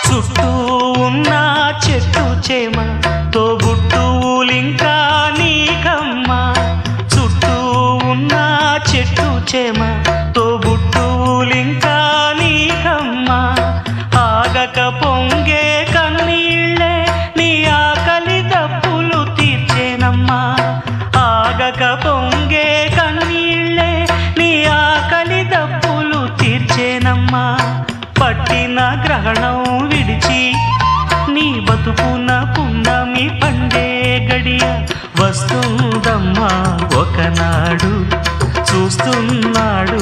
చుట్టూ ఉన్న చెట్టు చేమ తోబుట్టువులింకా నీకమ్మా. చుట్టూ ఉన్న చెట్టు చేమ తోబుట్టువులింకా నీకమ్మా. ఆగక పొంగే కన్నీళ్ళే నీ ఆకలి దప్పులు తీర్చేనమ్మా. ఆగక పొంగే కన్నీళ్ళే నీ ఆకలి దప్పులు తీర్చేనమ్మా. పట్టిన గ్రహణం విడిచి నీ బతుకున పున్నమి పండే గడియ వస్తుందమ్మా ఒకనాడు. చూస్తున్నాడు